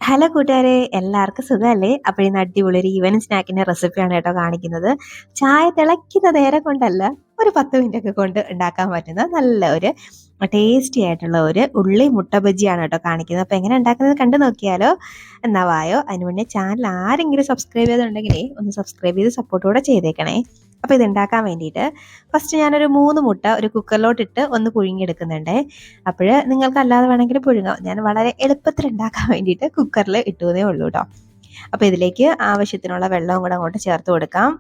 Hello കൂട്ടുകാരെ, എല്ലാവർക്കും സുഖമല്ലേ? അപ്പോൾ ഇന്ന് അടിപൊളി ഒരു ഈവനിങ് സ്നാക്കിന്റെ റെസിപ്പിയാണ് കേട്ടോ കാണിക്കുന്നത്. ചായ തിളയ്ക്കുന്ന നേരം കൊണ്ടല്ല, ഒരു 10 മിനിറ്റ് ഒക്കെ കൊണ്ട് ഉണ്ടാക്കാൻ പറ്റുന്ന നല്ല ഒരു ടേസ്റ്റി ആയിട്ടുള്ള ഒരു ഉള്ളി മുട്ട ബജിയാണ് കേട്ടോ കാണിക്കുന്നത്. അപ്പോൾ എങ്ങനെ ഉണ്ടാക്കുന്നത് കണ്ടു നോക്കിയാലോ? എന്നാ വായോ. അതിന് മുന്നേ ചാനൽ ആരെങ്കിലും സബ്സ്ക്രൈബ് ചെയ്തിട്ടുണ്ടെങ്കിലേ ഒന്ന് സബ്സ്ക്രൈബ് ചെയ്ത് സപ്പോർട്ടോടെ ചെയ്തേക്കണേ. അപ്പോൾ ഇത് ഉണ്ടാക്കാൻ വേണ്ടിയിട്ട് ഫസ്റ്റ് ഞാനൊരു 3 മുട്ട ഒരു കുക്കറിലോട്ടിട്ട് ഒന്ന് പുഴുങ്ങിയെടുക്കുന്നുണ്ട്. അപ്പോൾ നിങ്ങൾക്ക് അല്ലാതെ വേണമെങ്കിൽ പുഴുങ്ങാം. ഞാൻ വളരെ എളുപ്പത്തിൽ ഉണ്ടാക്കാൻ വേണ്ടിയിട്ട് കുക്കറിൽ ഇട്ടുവതേ ഉള്ളൂ കേട്ടോ. അപ്പോൾ ഇതിലേക്ക് ആവശ്യത്തിനുള്ള വെള്ളവും കൂടെ അങ്ങോട്ട് ചേർത്ത് കൊടുക്കാം.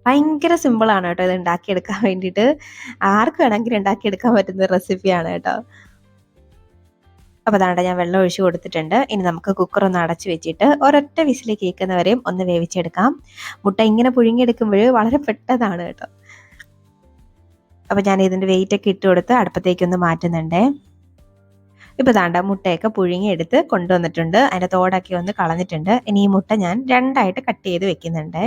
ഭയങ്കര സിമ്പിളാണ് കേട്ടോ ഇത് ഉണ്ടാക്കിയെടുക്കാൻ വേണ്ടിയിട്ട്. ആർക്ക് വേണമെങ്കിലും ഉണ്ടാക്കിയെടുക്കാൻ പറ്റുന്ന റെസിപ്പിയാണ് കേട്ടോ. അപ്പോൾ അതാണ്ട് ഞാൻ വെള്ളം ഒഴിച്ച് കൊടുത്തിട്ടുണ്ട്. ഇനി നമുക്ക് കുക്കർ ഒന്ന് അടച്ചു വെച്ചിട്ട് ഒരൊറ്റ വിസിൽ കേൾക്കുന്നവരെയും ഒന്ന് വേവിച്ചെടുക്കാം. മുട്ട ഇങ്ങനെ പുഴുങ്ങിയെടുക്കുമ്പോൾ വളരെ പെട്ടതാണ് കേട്ടോ. അപ്പോൾ ഞാൻ ഇതിൻ്റെ വെയിറ്റ് ഒക്കെ ഇട്ട് കൊടുത്ത് അടുപ്പത്തേക്കൊന്ന് മാറ്റുന്നുണ്ടേ. ഇപ്പോൾ ദാണ്ട മുട്ടയൊക്കെ പുഴുങ്ങിയെടുത്ത് കൊണ്ടുവന്നിട്ടുണ്ട്. അതിൻ്റെ തോടൊക്കെ ഒന്ന് കളഞ്ഞിട്ടുണ്ട്. ഇനി ഈ മുട്ട ഞാൻ 2ആയിട്ട് കട്ട് ചെയ്ത് വെക്കുന്നുണ്ട്.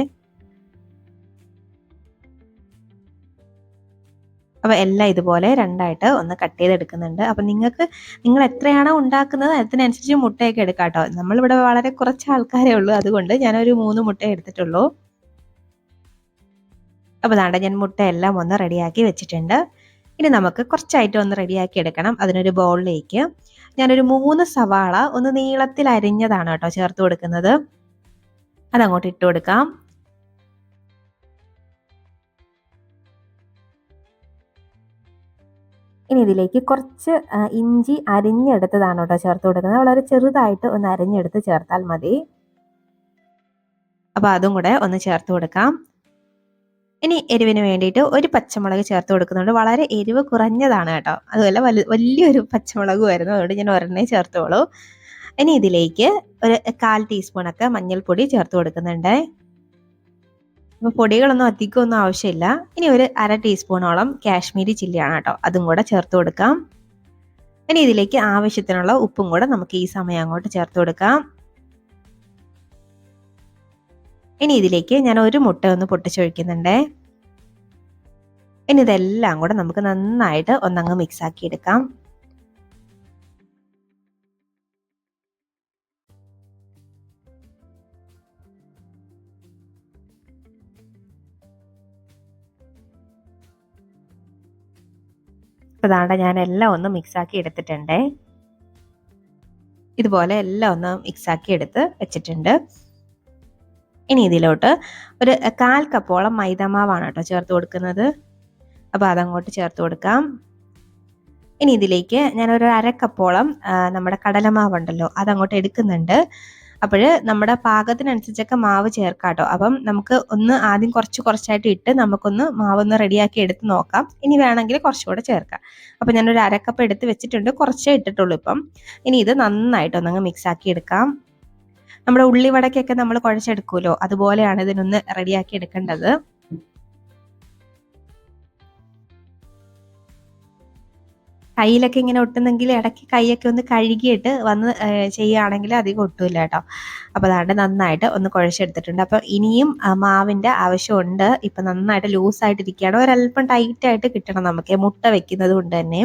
അപ്പോൾ എല്ലാം ഇതുപോലെ 2ആയിട്ട് ഒന്ന് കട്ട് ചെയ്തെടുക്കുന്നുണ്ട്. അപ്പം നിങ്ങൾ എത്രയാണോ ഉണ്ടാക്കുന്നത് അതിനനുസരിച്ച് മുട്ടയൊക്കെ എടുക്കാം കേട്ടോ. നമ്മളിവിടെ വളരെ കുറച്ച് ആൾക്കാരേ ഉള്ളൂ, അതുകൊണ്ട് ഞാനൊരു 3 മുട്ട എടുത്തിട്ടുള്ളൂ. അപ്പോൾ ദാണ്ട ഞാൻ മുട്ടയെല്ലാം ഒന്ന് റെഡിയാക്കി വെച്ചിട്ടുണ്ട്. ഇനി നമുക്ക് കുറച്ചായിട്ട് ഒന്ന് റെഡിയാക്കി എടുക്കണം. അതിനൊരു ബൗളിലേക്ക് ഞാനൊരു 3 സവാള ഒന്ന് നീളത്തിൽ അരിഞ്ഞതാണ് കേട്ടോ ചേർത്ത് കൊടുക്കുന്നത്. അതങ്ങോട്ട് ഇട്ട് കൊടുക്കാം. ഇനി ഇതിലേക്ക് കുറച്ച് ഇഞ്ചി അരിഞ്ഞെടുത്തതാണ് കേട്ടോ ചേർത്ത് കൊടുക്കുന്നത്. വളരെ ചെറുതായിട്ട് ഒന്ന് അരിഞ്ഞെടുത്ത് ചേർത്താൽ മതി. അപ്പോൾ അതും കൂടെ ഒന്ന് ചേർത്ത് കൊടുക്കാം. ഇനി എരിവിന് വേണ്ടിയിട്ട് ഒരു പച്ചമുളക് ചേർത്ത് കൊടുക്കുന്നുണ്ട്. വളരെ എരിവ് കുറഞ്ഞതാണ് കേട്ടോ. അതുപോലെ വലിയൊരു പച്ചമുളക് വരുന്നു, അതുകൊണ്ട് ഞാൻ ഒരെണ്ണേ ചേർത്തോളൂ. ഇനി ഇതിലേക്ക് ഒരു 1/4 ടീസ്പൂണൊക്കെ മഞ്ഞൾപ്പൊടി ചേർത്ത് കൊടുക്കുന്നുണ്ട്. അപ്പോൾ പൊടികളൊന്നും അധികമൊന്നും ആവശ്യമില്ല. ഇനി ഒരു 1/2 ടീസ്പൂണോളം കാശ്മീരി ചില്ലിയാണ് കേട്ടോ, അതും കൂടെ ചേർത്ത് കൊടുക്കാം. ഇനി ഇതിലേക്ക് ആവശ്യത്തിനുള്ള ഉപ്പും കൂടെ നമുക്ക് ഈ സമയം അങ്ങോട്ട് ചേർത്ത് കൊടുക്കാം. ഇനി ഇതിലേക്ക് ഞാൻ ഒരു മുട്ട ഒന്ന് പൊട്ടിച്ചൊഴിക്കുന്നുണ്ട്. ഇനി ഇതെല്ലാം കൂടെ നമുക്ക് നന്നായിട്ട് ഒന്നങ്ങ് മിക്സ് ആക്കി എടുക്കാം. അതാണ്ട് ഞാൻ എല്ലാം ഒന്ന് മിക്സ് ആക്കി എടുത്തിട്ടുണ്ട്. ഇതുപോലെ എല്ലാം ഒന്ന് മിക്സ് ആക്കി എടുത്ത് വെച്ചിട്ടുണ്ട്. ഇനി ഇതിലോട്ട് ഒരു 1/4 കപ്പോളം മൈദമാവാണ് കേട്ടോ ചേർത്ത് കൊടുക്കുന്നത്. അപ്പോൾ അതങ്ങോട്ട് ചേർത്ത് കൊടുക്കാം. ഇനി ഇതിലേക്ക് ഞാനൊരു 1/2 കപ്പോളം നമ്മുടെ കടലമാവുണ്ടല്ലോ അതങ്ങോട്ട് എടുക്കുന്നുണ്ട്. അപ്പോൾ നമ്മുടെ പാകത്തിനനുസരിച്ചൊക്കെ മാവ് ചേർക്കാം കേട്ടോ. അപ്പം നമുക്ക് ഒന്ന് ആദ്യം കുറച്ചായിട്ട് ഇട്ട് നമുക്കൊന്ന് മാവൊന്ന് റെഡിയാക്കി എടുത്ത് നോക്കാം. ഇനി വേണമെങ്കിൽ കുറച്ചുകൂടെ ചേർക്കാം. അപ്പോൾ ഞാനൊരു 1/2 കപ്പ് എടുത്ത് വെച്ചിട്ടുണ്ട്, കുറച്ചേ ഇട്ടിട്ടുള്ളൂ ഇപ്പം. ഇനി ഇത് നന്നായിട്ട് ഒന്നങ്ങ് മിക്സ് ആക്കി എടുക്കാം. നമ്മുടെ ഉള്ളിവടക്കൊക്കെ നമ്മൾ കുഴച്ചെടുക്കുമല്ലോ, അതുപോലെയാണ് ഇതിനൊന്ന് റെഡിയാക്കി എടുക്കേണ്ടത്. കയ്യിലൊക്കെ ഇങ്ങനെ ഒട്ടുന്നെങ്കിൽ ഇടയ്ക്ക് കൈയൊക്കെ ഒന്ന് കഴുകിയിട്ട് വന്ന് ചെയ്യുകയാണെങ്കിൽ അധികം ഒട്ടുമില്ല കേട്ടോ. അപ്പോൾ അതാണ്ട് നന്നായിട്ട് ഒന്ന് കുഴച്ചെടുത്തിട്ടുണ്ട്. അപ്പോൾ ഇനിയും മാവിൻ്റെ ആവശ്യമുണ്ട്. ഇപ്പം നന്നായിട്ട് ലൂസായിട്ടിരിക്കുകയാണ്, ഒരല്പം ടൈറ്റായിട്ട് കിട്ടണം നമുക്ക് മുട്ട വെക്കുന്നത് കൊണ്ട് തന്നെ.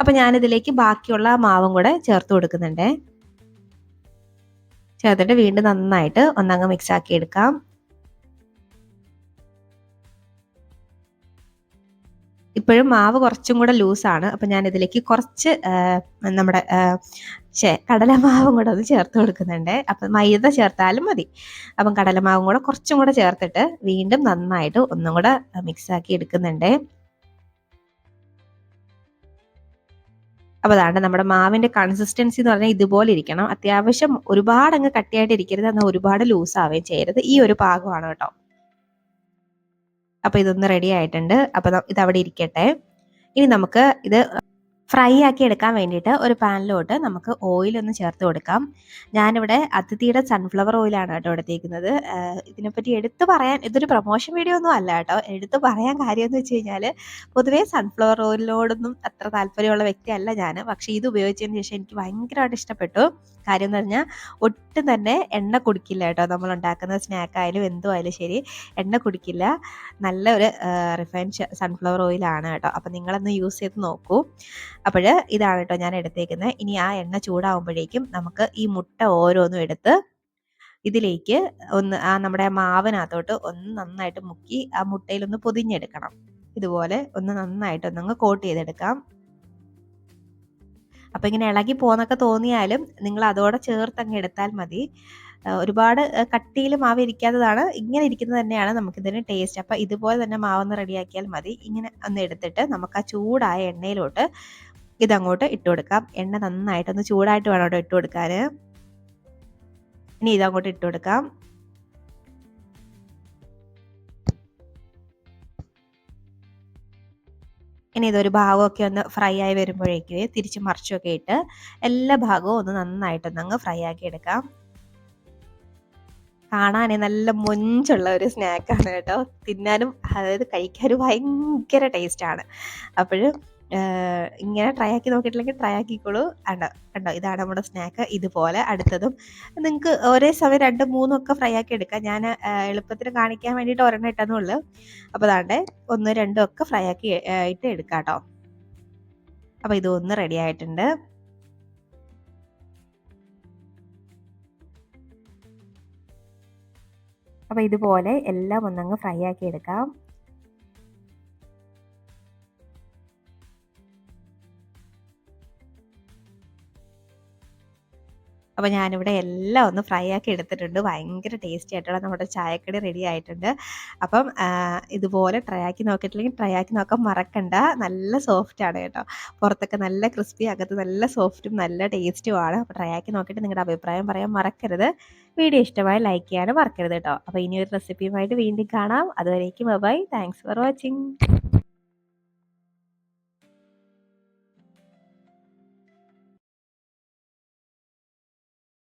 അപ്പോൾ ഞാനിതിലേക്ക് ബാക്കിയുള്ള മാവും കൂടെ ചേർത്ത് കൊടുക്കുന്നുണ്ട്. ചേർത്തിട്ട് വീണ്ടും നന്നായിട്ട് ഒന്നങ്ങ് മിക്സ് ആക്കി എടുക്കാം. ഇപ്പോഴും മാവ് കുറച്ചും കൂടെ ലൂസാണ്. അപ്പം ഞാനിതിലേക്ക് കുറച്ച് നമ്മുടെ കടലമാവും കൂടെ ഒന്ന് ചേർത്ത് കൊടുക്കുന്നുണ്ട്. അപ്പം മൈദ ചേർത്താലും മതി. അപ്പം കടലമാവും കൂടെ കുറച്ചും കൂടെ ചേർത്തിട്ട് വീണ്ടും നന്നായിട്ട് ഒന്നും കൂടെ മിക്സ് ആക്കി എടുക്കുന്നുണ്ട്. അപ്പോൾ അതാണ്ട് നമ്മുടെ മാവിൻ്റെ കൺസിസ്റ്റൻസി എന്ന് പറഞ്ഞാൽ ഇതുപോലെ ഇരിക്കണം. അത്യാവശ്യം ഒരുപാട് അങ്ങ് കട്ടിയായിട്ട് ഇരിക്കരുത്, എന്നാൽ ഒരുപാട് ലൂസ് ആവുകയും ചെയ്യരുത്. ഈ ഒരു പാകമാണ് കേട്ടോ. അപ്പോൾ ഇതൊന്ന് റെഡി ആയിട്ടുണ്ട്. അപ്പോൾ ഇതവിടെ ഇരിക്കട്ടെ. ഇനി നമുക്ക് ഇത് ഫ്രൈ ആക്കി എടുക്കാൻ വേണ്ടിയിട്ട് ഒരു പാനിലോട്ട് നമുക്ക് ഓയിലൊന്ന് ചേർത്ത് കൊടുക്കാം. ഞാനിവിടെ അതിഥിയുടെ സൺഫ്ലവർ ഓയിലാണ് കേട്ടോ എടുത്തേക്കുന്നത്. ഇതിനെപ്പറ്റി എടുത്തു പറയാൻ ഇതൊരു പ്രൊമോഷൻ വീഡിയോ ഒന്നും അല്ല കേട്ടോ. എടുത്തു പറയാൻ കാര്യം എന്ന് വെച്ച് കഴിഞ്ഞാൽ പൊതുവേ സൺഫ്ലവർ ഓയിലിനോടൊന്നും അത്ര താല്പര്യമുള്ള വ്യക്തിയല്ല ഞാൻ. പക്ഷേ ഇത് ഉപയോഗിച്ചതിന് ശേഷം എനിക്ക് ഭയങ്കരമായിട്ട് ഇഷ്ടപ്പെട്ടു. കാര്യം എന്ന് പറഞ്ഞാൽ ഒട്ടും തന്നെ എണ്ണ കുടിക്കില്ല കേട്ടോ. നമ്മൾ ഉണ്ടാക്കുന്ന സ്നാക്കായാലും എന്തോ ആയാലും ശരി, എണ്ണ കുടിക്കില്ല. നല്ല ഒരു റിഫൈൻഡ് സൺഫ്ലവർ ഓയിലാണ് കേട്ടോ. അപ്പം നിങ്ങളൊന്ന് യൂസ് ചെയ്ത് നോക്കൂ. അപ്പോൾ ഇതാണ് കേട്ടോ ഞാൻ എടുത്തേക്കുന്നത്. ഇനി ആ എണ്ണ ചൂടാവുമ്പോഴേക്കും നമുക്ക് ഈ മുട്ട ഓരോന്നും എടുത്ത് ഇതിലേക്ക് ഒന്ന് നമ്മുടെ മാവിനകത്തോട്ട് ഒന്ന് നന്നായിട്ട് മുക്കി ആ മുട്ടയിലൊന്ന് പൊതിഞ്ഞെടുക്കണം. ഇതുപോലെ ഒന്ന് നന്നായിട്ട് ഒന്നങ്ങ് കോട്ട് ചെയ്തെടുക്കാം. അപ്പോൾ ഇങ്ങനെ ഇളകി പോന്നൊക്കെ തോന്നിയാലും നിങ്ങൾ അതോടെ ചേർത്തങ്ങ് എടുത്താൽ മതി. ഒരുപാട് കട്ടിയിൽ മാവ് ഇരിക്കാത്തതാണ്, ഇങ്ങനെ ഇരിക്കുന്നത് തന്നെയാണ് നമുക്കിതിന് ടേസ്റ്റ്. അപ്പോൾ ഇതുപോലെ തന്നെ മാവൊന്ന് റെഡിയാക്കിയാൽ മതി. ഇങ്ങനെ ഒന്ന് എടുത്തിട്ട് നമുക്ക് ആ ചൂടായ എണ്ണയിലോട്ട് ഇതങ്ങോട്ട് ഇട്ട് കൊടുക്കാം. എണ്ണ നന്നായിട്ടൊന്ന് ചൂടായിട്ട് വേണം കേട്ടോ ഇട്ട് കൊടുക്കാൻ. ഇനി ഇതങ്ങോട്ട് ഇട്ട് കൊടുക്കാം. ഇനി ഇതൊരു ഭാഗമൊക്കെ ഒന്ന് ഫ്രൈ ആയി വരുമ്പോഴേക്ക് തിരിച്ച് മറിച്ചൊക്കെ ഇട്ട് എല്ലാ ഭാഗവും ഒന്ന് നന്നായിട്ടൊന്നങ്ങ് ഫ്രൈ ആക്കി എടുക്കാം. കാണാനേ നല്ല മൊഞ്ചുള്ള ഒരു സ്നാക്കാണ് കേട്ടോ. തിന്നാനും അതായത് കഴിക്കാനും ഭയങ്കര ടേസ്റ്റാണ്. അപ്പോൾ ഇങ്ങനെ ട്രൈ ആക്കി നോക്കിയിട്ടില്ലെങ്കിൽ ട്രൈ ആക്കിക്കോളൂ. കണ്ടോ ഇതാണ് നമ്മുടെ സ്നാക്ക്. ഇതുപോലെ അടുത്തതും നിങ്ങൾക്ക് ഒരേ സമയം 2, 3 ഒക്കെ ഫ്രൈ ആക്കി എടുക്കാം. ഞാൻ എളുപ്പത്തിന് കാണിക്കാൻ വേണ്ടിയിട്ട് ഒരെണ്ണം ഇട്ടെന്നേ ഉള്ളൂ. അപ്പോൾ അതാണ്ട് 1, 2 ഒക്കെ ഫ്രൈ ആക്കി ഇട്ട് എടുക്കാം കേട്ടോ. അപ്പോൾ ഇതൊന്ന് റെഡി ആയിട്ടുണ്ട്. അപ്പോൾ ഇതുപോലെ എല്ലാം ഒന്നങ്ങ് ഫ്രൈ ആക്കി എടുക്കാം. അപ്പോൾ ഞാനിവിടെ എല്ലാം ഒന്ന് ഫ്രൈ ആക്കി എടുത്തിട്ടുണ്ട്. ഭയങ്കര ടേസ്റ്റി ആയിട്ടുള്ള നമ്മുടെ ചായക്കടി റെഡി ആയിട്ടുണ്ട്. അപ്പം ഇതുപോലെ ട്രൈ ആക്കി നോക്കിയിട്ടില്ലെങ്കിൽ ട്രൈ ആക്കി നോക്കാൻ മറക്കണ്ട. നല്ല സോഫ്റ്റാണ് കേട്ടോ. പുറത്തൊക്കെ നല്ല ക്രിസ്പി, അകത്ത് നല്ല സോഫ്റ്റും നല്ല ടേസ്റ്റുമാണ്. അപ്പോൾ ട്രൈ ആക്കി നോക്കിയിട്ട് നിങ്ങളുടെ അഭിപ്രായം പറയാൻ മറക്കരുത്. വീഡിയോ ഇഷ്ടമായി ലൈക്ക് ചെയ്യാനും മറക്കരുത് കേട്ടോ. അപ്പോൾ ഇനി ഒരു റെസിപ്പിയുമായിട്ട് വീണ്ടും കാണാം. അതുവരേക്കും ബൈ. Thanks for watching.